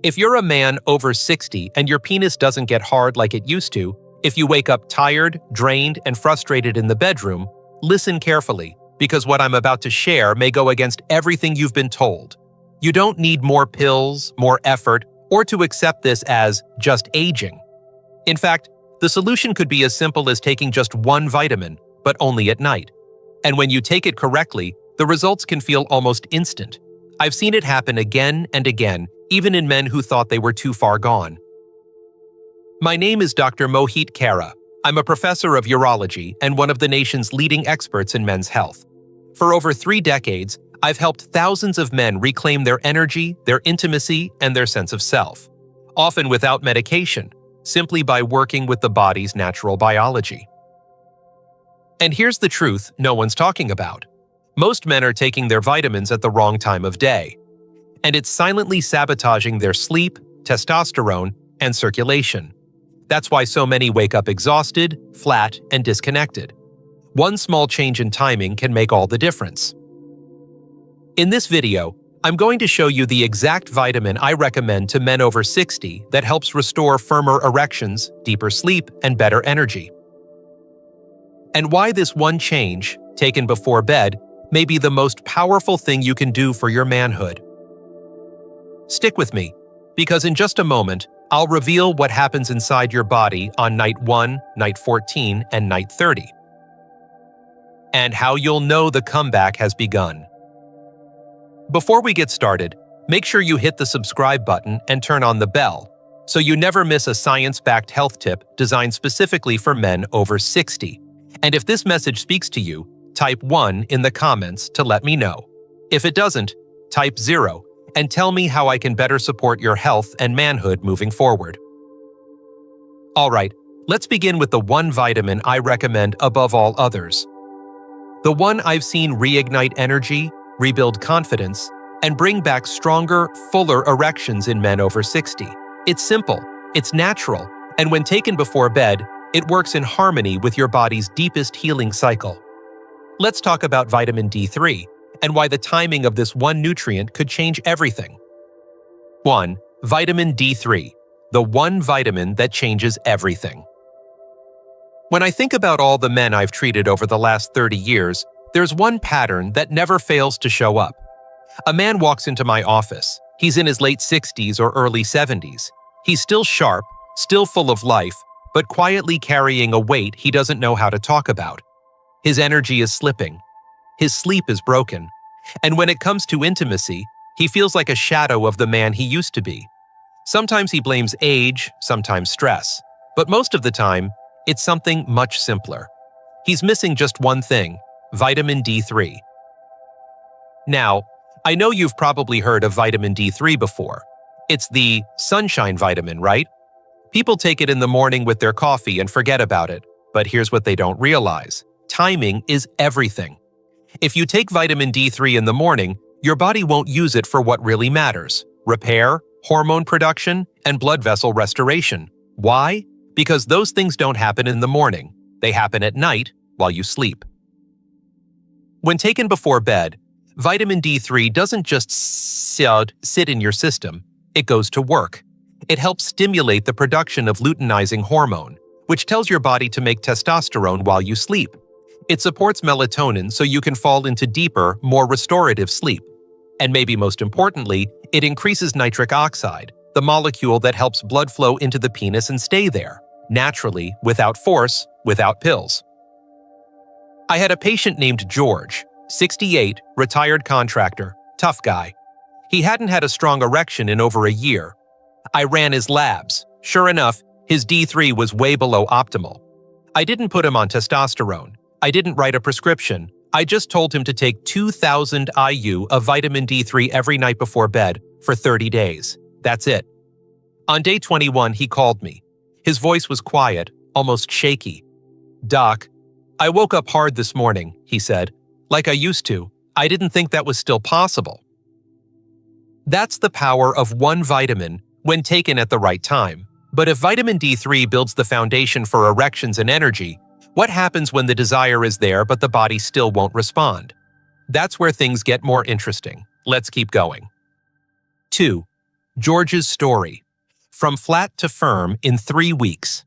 If you're a man over 60 and your penis doesn't get hard like it used to, if you wake up tired, drained, and frustrated in the bedroom, listen carefully, because what I'm about to share may go against everything you've been told. You don't need more pills, more effort, or to accept this as just aging. In fact, the solution could be as simple as taking just one vitamin, but only at night. And when you take it correctly, the results can feel almost instant. I've seen it happen again and again, even in men who thought they were too far gone. My name is Dr. Mohit Kara. I'm a professor of urology and one of the nation's leading experts in men's health. For over 3 decades, I've helped thousands of men reclaim their energy, their intimacy, and their sense of self, often without medication, simply by working with the body's natural biology. And here's the truth no one's talking about. Most men are taking their vitamins at the wrong time of day, and it's silently sabotaging their sleep, testosterone, and circulation. That's why so many wake up exhausted, flat, and disconnected. One small change in timing can make all the difference. In this video, I'm going to show you the exact vitamin I recommend to men over 60 that helps restore firmer erections, deeper sleep, and better energy. And why this one change, taken before bed, may be the most powerful thing you can do for your manhood. Stick with me, because in just a moment, I'll reveal what happens inside your body on night 1, night 14, and night 30. And how you'll know the comeback has begun. Before we get started, make sure you hit the subscribe button and turn on the bell, so you never miss a science-backed health tip designed specifically for men over 60. And if this message speaks to you, type 1 in the comments to let me know. If it doesn't, type 0 and tell me how I can better support your health and manhood moving forward. Alright, let's begin with the one vitamin I recommend above all others. The one I've seen reignite energy, rebuild confidence, and bring back stronger, fuller erections in men over 60. It's simple, it's natural, and when taken before bed, it works in harmony with your body's deepest healing cycle. Let's talk about vitamin D3 and why the timing of this one nutrient could change everything. 1. Vitamin D3, the one vitamin that changes everything. When I think about all the men I've treated over the last 30 years, there's one pattern that never fails to show up. A man walks into my office. He's in his late 60s or early 70s. He's still sharp, still full of life, but quietly carrying a weight he doesn't know how to talk about. His energy is slipping. His sleep is broken. And when it comes to intimacy, he feels like a shadow of the man he used to be. Sometimes he blames age, sometimes stress. But most of the time, it's something much simpler. He's missing just one thing: vitamin D3. Now, I know you've probably heard of vitamin D3 before. It's the sunshine vitamin, right? People take it in the morning with their coffee and forget about it. But here's what they don't realize. Timing is everything. If you take vitamin D3 in the morning, your body won't use it for what really matters: repair, hormone production, and blood vessel restoration. Why? Because those things don't happen in the morning. They happen at night while you sleep. When taken before bed, vitamin D3 doesn't just sit in your system, it goes to work. It helps stimulate the production of luteinizing hormone, which tells your body to make testosterone while you sleep. It supports melatonin so you can fall into deeper, more restorative sleep. And maybe most importantly, it increases nitric oxide, the molecule that helps blood flow into the penis and stay there, naturally, without force, without pills. I had a patient named George, 68, retired contractor, tough guy. He hadn't had a strong erection in over a year. I ran his labs. Sure enough, his D3 was way below optimal. I didn't put him on testosterone. I didn't write a prescription. I just told him to take 2,000 IU of vitamin D3 every night before bed for 30 days. That's it. On day 21, he called me. His voice was quiet, almost shaky. "Doc, I woke up hard this morning," he said. "Like I used to. I didn't think that was still possible." That's the power of one vitamin when taken at the right time. But if vitamin D3 builds the foundation for erections and energy, what happens when the desire is there but the body still won't respond? That's where things get more interesting. Let's keep going. 2. George's story. From flat to firm in 3 weeks.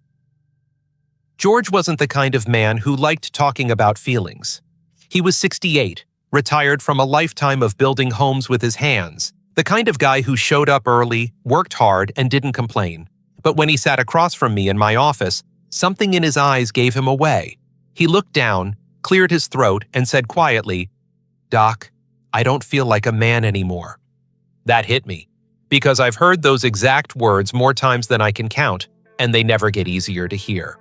George wasn't the kind of man who liked talking about feelings. He was 68, retired from a lifetime of building homes with his hands, the kind of guy who showed up early, worked hard, and didn't complain. But when he sat across from me in my office, something in his eyes gave him away. He looked down, cleared his throat, and said quietly, "Doc, I don't feel like a man anymore." That hit me, because I've heard those exact words more times than I can count, and they never get easier to hear.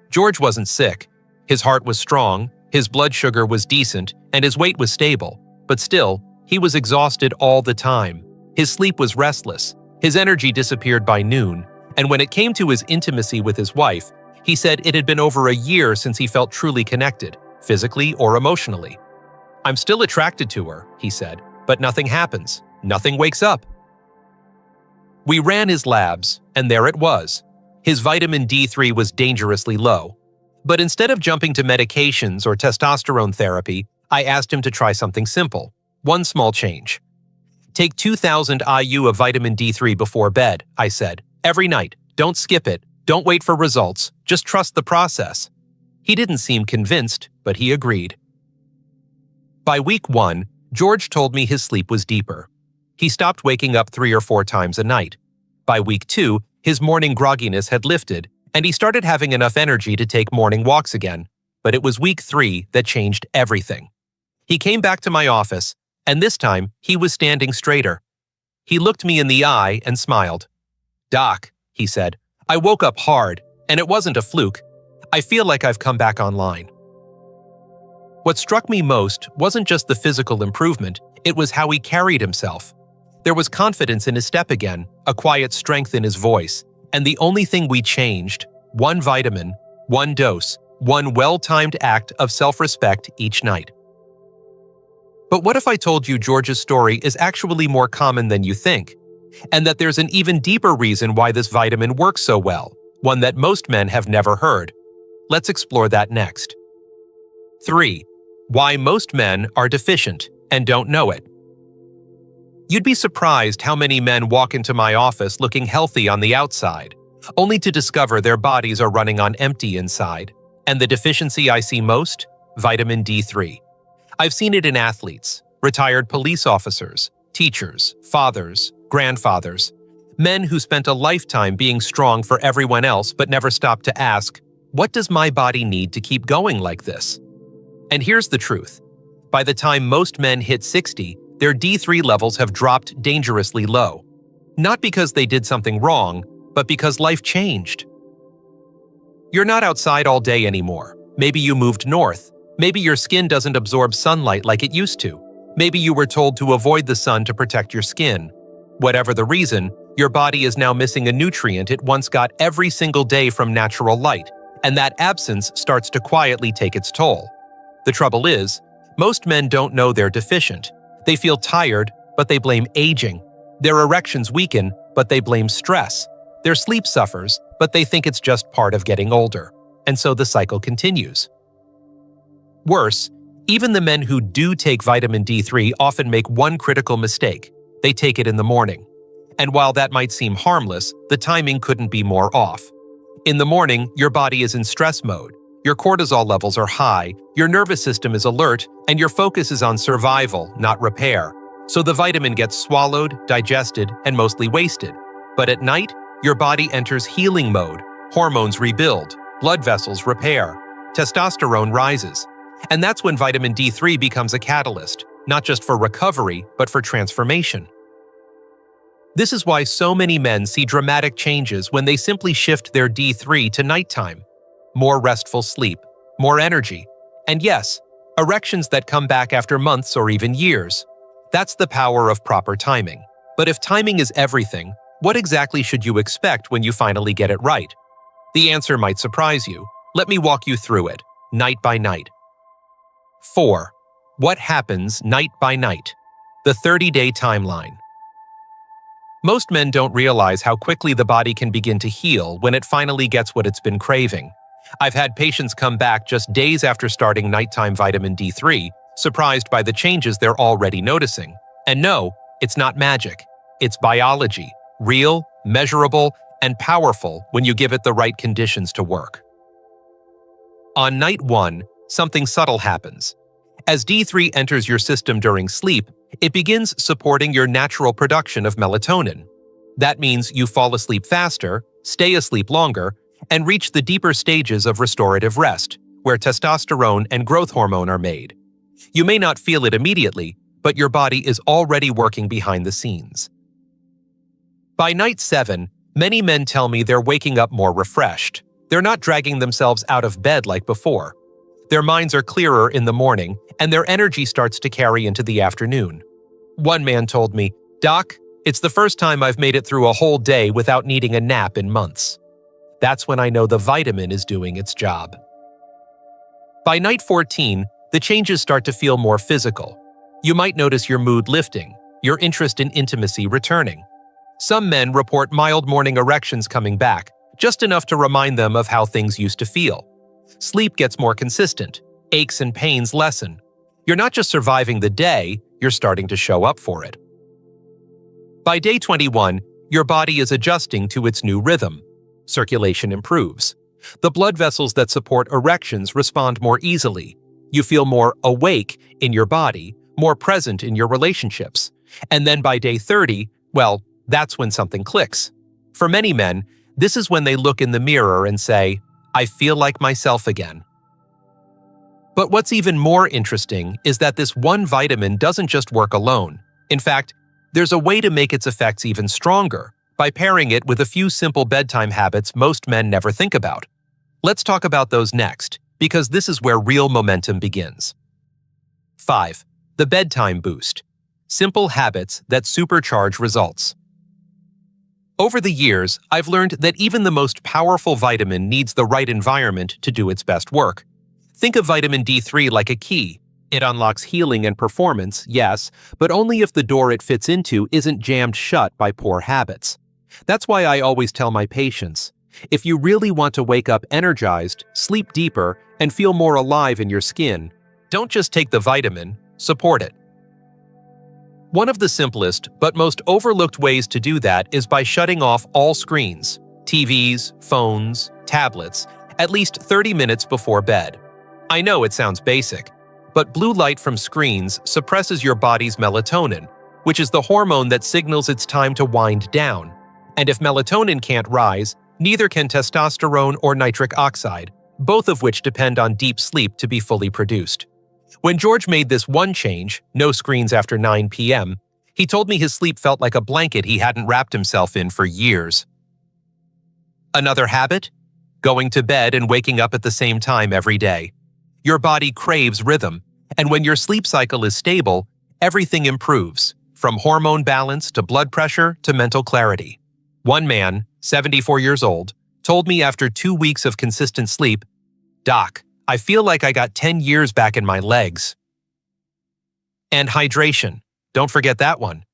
George wasn't sick. His heart was strong, his blood sugar was decent, and his weight was stable. But still, he was exhausted all the time. His sleep was restless, his energy disappeared by noon, and when it came to his intimacy with his wife, he said it had been over a year since he felt truly connected, physically or emotionally. "I'm still attracted to her," he said, "but nothing happens. Nothing wakes up." We ran his labs, and there it was. His vitamin D3 was dangerously low. But instead of jumping to medications or testosterone therapy, I asked him to try something simple. One small change. "Take 2,000 IU of vitamin D3 before bed," I said. "Every night. Don't skip it. Don't wait for results. Just trust the process." He didn't seem convinced, but he agreed. By week 1, George told me his sleep was deeper. He stopped waking up 3 or 4 times a night. By week 2, his morning grogginess had lifted, and he started having enough energy to take morning walks again. But it was week 3 that changed everything. He came back to my office, and this time he was standing straighter. He looked me in the eye and smiled. "Doc," he said, "I woke up hard, and it wasn't a fluke. I feel like I've come back online." What struck me most wasn't just the physical improvement, it was how he carried himself. There was confidence in his step again, a quiet strength in his voice, and the only thing we changed, one vitamin, one dose, one well-timed act of self-respect each night. But what if I told you George's story is actually more common than you think, and that there's an even deeper reason why this vitamin works so well, one that most men have never heard? Let's explore that next. 3. Why most men are deficient and don't know it. You'd be surprised how many men walk into my office looking healthy on the outside, only to discover their bodies are running on empty inside. And the deficiency I see most? Vitamin D3. I've seen it in athletes, retired police officers, teachers, fathers, grandfathers, men who spent a lifetime being strong for everyone else but never stopped to ask, what does my body need to keep going like this? And here's the truth. By the time most men hit 60, their D3 levels have dropped dangerously low. Not because they did something wrong, but because life changed. You're not outside all day anymore. Maybe you moved north. Maybe your skin doesn't absorb sunlight like it used to. Maybe you were told to avoid the sun to protect your skin. Whatever the reason, your body is now missing a nutrient it once got every single day from natural light, and that absence starts to quietly take its toll. The trouble is, most men don't know they're deficient. They feel tired, but they blame aging. Their erections weaken, but they blame stress. Their sleep suffers, but they think it's just part of getting older. And so the cycle continues. Worse, even the men who do take vitamin D3 often make one critical mistake. They take it in the morning. And while that might seem harmless, the timing couldn't be more off. In the morning, your body is in stress mode. Your cortisol levels are high, your nervous system is alert, and your focus is on survival, not repair. So the vitamin gets swallowed, digested, and mostly wasted. But at night, your body enters healing mode. Hormones rebuild, blood vessels repair, testosterone rises. And that's when vitamin D3 becomes a catalyst, not just for recovery, but for transformation. This is why so many men see dramatic changes when they simply shift their D3 to nighttime. More restful sleep, more energy, and yes, erections that come back after months or even years. That's the power of proper timing. But if timing is everything, what exactly should you expect when you finally get it right? The answer might surprise you. Let me walk you through it, night by night. 4. What happens night by night? The 30-day timeline. Most men don't realize how quickly the body can begin to heal when it finally gets what it's been craving. I've had patients come back just days after starting nighttime vitamin D3, surprised by the changes they're already noticing. And no, it's not magic. It's biology, real, measurable, and powerful when you give it the right conditions to work. On night 1, something subtle happens. As D3 enters your system during sleep, it begins supporting your natural production of melatonin. That means you fall asleep faster, stay asleep longer, and reach the deeper stages of restorative rest, where testosterone and growth hormone are made. You may not feel it immediately, but your body is already working behind the scenes. By night 7, many men tell me they're waking up more refreshed. They're not dragging themselves out of bed like before. Their minds are clearer in the morning, and their energy starts to carry into the afternoon. One man told me, "Doc, it's the first time I've made it through a whole day without needing a nap in months." That's when I know the vitamin is doing its job. By night 14, the changes start to feel more physical. You might notice your mood lifting, your interest in intimacy returning. Some men report mild morning erections coming back, just enough to remind them of how things used to feel. Sleep gets more consistent, aches and pains lessen. You're not just surviving the day, you're starting to show up for it. By day 21, your body is adjusting to its new rhythm. Circulation improves. The blood vessels that support erections respond more easily. You feel more awake in your body, more present in your relationships. And then by day 30, well, that's when something clicks. For many men, this is when they look in the mirror and say, "I feel like myself again." But what's even more interesting is that this one vitamin doesn't just work alone. In fact, there's a way to make its effects even stronger by pairing it with a few simple bedtime habits most men never think about. Let's talk about those next, because this is where real momentum begins. 5. The Bedtime Boost. Simple habits that supercharge results. Over the years, I've learned that even the most powerful vitamin needs the right environment to do its best work. Think of vitamin D3 like a key. It unlocks healing and performance, yes, but only if the door it fits into isn't jammed shut by poor habits. That's why I always tell my patients, if you really want to wake up energized, sleep deeper, and feel more alive in your skin, don't just take the vitamin, support it. One of the simplest but most overlooked ways to do that is by shutting off all screens, TVs, phones, tablets, at least 30 minutes before bed. I know it sounds basic, but blue light from screens suppresses your body's melatonin, which is the hormone that signals it's time to wind down. And if melatonin can't rise, neither can testosterone or nitric oxide, both of which depend on deep sleep to be fully produced. When George made this one change, no screens after 9 p.m., he told me his sleep felt like a blanket he hadn't wrapped himself in for years. Another habit? Going to bed and waking up at the same time every day. Your body craves rhythm, and when your sleep cycle is stable, everything improves, from hormone balance to blood pressure to mental clarity. One man, 74 years old, told me after 2 weeks of consistent sleep, "Doc, I feel like I got 10 years back in my legs." And hydration. Don't forget that one.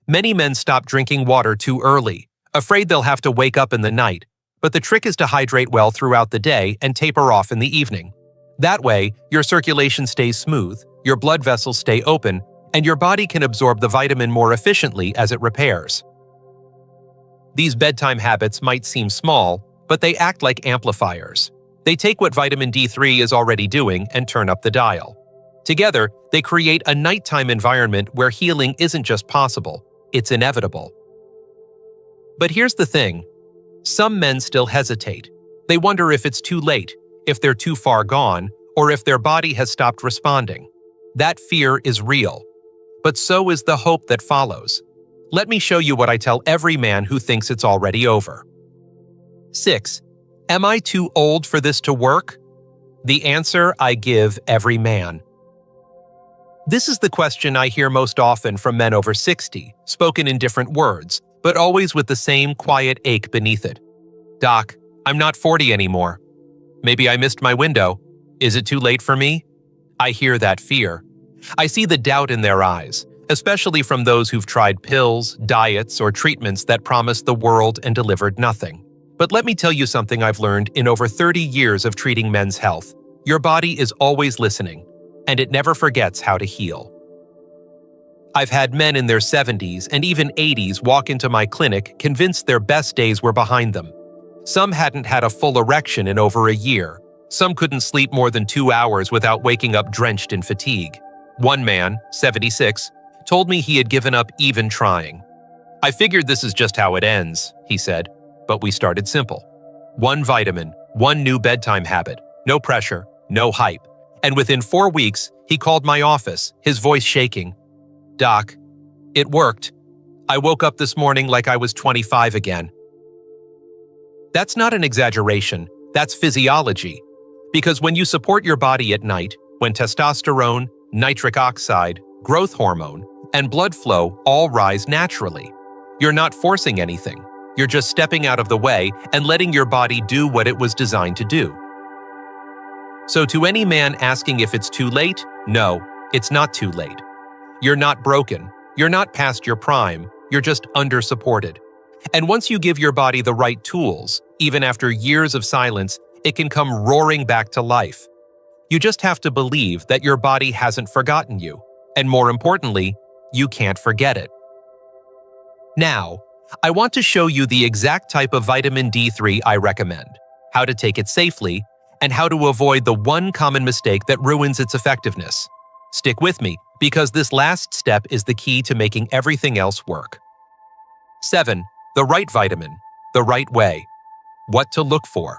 Many men stop drinking water too early, afraid they'll have to wake up in the night, but the trick is to hydrate well throughout the day and taper off in the evening. That way, your circulation stays smooth, your blood vessels stay open, and your body can absorb the vitamin more efficiently as it repairs. These bedtime habits might seem small, but they act like amplifiers. They take what vitamin D3 is already doing and turn up the dial. Together, they create a nighttime environment where healing isn't just possible, it's inevitable. But here's the thing. Some men still hesitate. They wonder if it's too late, if they're too far gone, or if their body has stopped responding. That fear is real. But so is the hope that follows. Let me show you what I tell every man who thinks it's already over. 6. Am I too old for this to work? The answer I give every man. This is the question I hear most often from men over 60, spoken in different words, but always with the same quiet ache beneath it. "Doc, I'm not 40 anymore. Maybe I missed my window. Is it too late for me?" I hear that fear. I see the doubt in their eyes, especially from those who've tried pills, diets, or treatments that promised the world and delivered nothing. But let me tell you something I've learned in over 30 years of treating men's health. Your body is always listening, and it never forgets how to heal. I've had men in their 70s and even 80s walk into my clinic convinced their best days were behind them. Some hadn't had a full erection in over a year. Some couldn't sleep more than 2 hours without waking up drenched in fatigue. One man, 76, told me he had given up even trying. "I figured this is just how it ends," he said, but we started simple. One vitamin, one new bedtime habit, no pressure, no hype. And within 4 weeks, he called my office, his voice shaking. "Doc, it worked. I woke up this morning like I was 25 again." That's not an exaggeration, that's physiology. Because when you support your body at night, when testosterone, nitric oxide, growth hormone, and blood flow all rise naturally, you're not forcing anything. You're just stepping out of the way and letting your body do what it was designed to do. So to any man asking if it's too late, no, it's not too late. You're not broken. You're not past your prime. You're just under-supported. And once you give your body the right tools, even after years of silence, it can come roaring back to life. You just have to believe that your body hasn't forgotten you. And more importantly, you can't forget it. Now, I want to show you the exact type of vitamin D3 I recommend, how to take it safely, and how to avoid the one common mistake that ruins its effectiveness. Stick with me, because this last step is the key to making everything else work. 7. The right vitamin, the right way. What to look for.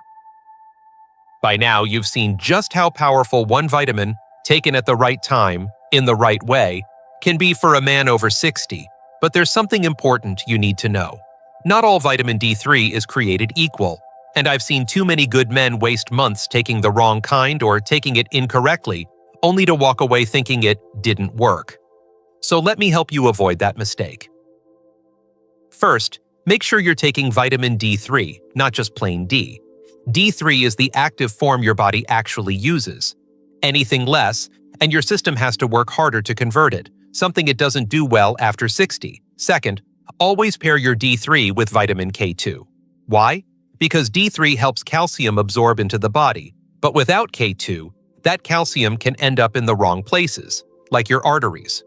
By now, you've seen just how powerful one vitamin, taken at the right time, in the right way, can be for a man over 60. But there's something important you need to know. Not all vitamin D3 is created equal, and I've seen too many good men waste months taking the wrong kind or taking it incorrectly, only to walk away thinking it didn't work. So let me help you avoid that mistake. First, make sure you're taking vitamin D3, not just plain D. D3 is the active form your body actually uses. Anything less, and your system has to work harder to convert it, something it doesn't do well after 60. Second, always pair your D3 with vitamin K2. Why? Because D3 helps calcium absorb into the body, but without K2, that calcium can end up in the wrong places, like your arteries.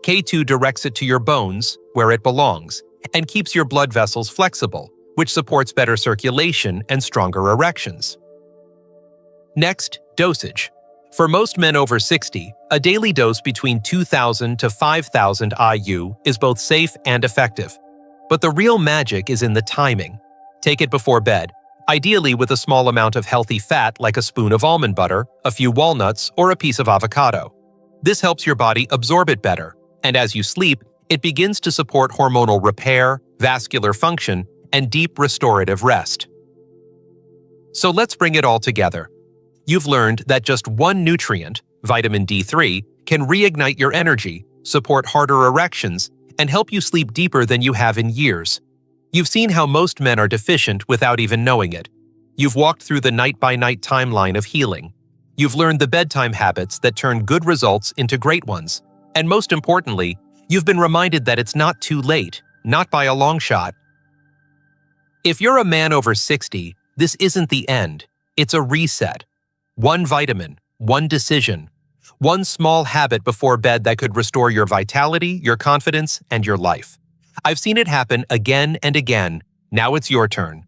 K2 directs it to your bones, where it belongs, and keeps your blood vessels flexible, which supports better circulation and stronger erections. Next, dosage. For most men over 60, a daily dose between 2,000 to 5,000 IU is both safe and effective. But the real magic is in the timing. Take it before bed, ideally with a small amount of healthy fat like a spoon of almond butter, a few walnuts, or a piece of avocado. This helps your body absorb it better, and as you sleep, it begins to support hormonal repair, vascular function, and deep restorative rest. So let's bring it all together. You've learned that just one nutrient, vitamin D3, can reignite your energy, support harder erections, and help you sleep deeper than you have in years. You've seen how most men are deficient without even knowing it. You've walked through the night-by-night timeline of healing. You've learned the bedtime habits that turn good results into great ones. And most importantly, you've been reminded that it's not too late, not by a long shot. If you're a man over 60, this isn't the end. It's a reset. One vitamin, one decision, one small habit before bed that could restore your vitality, your confidence, and your life. I've seen it happen again and again. Now it's your turn.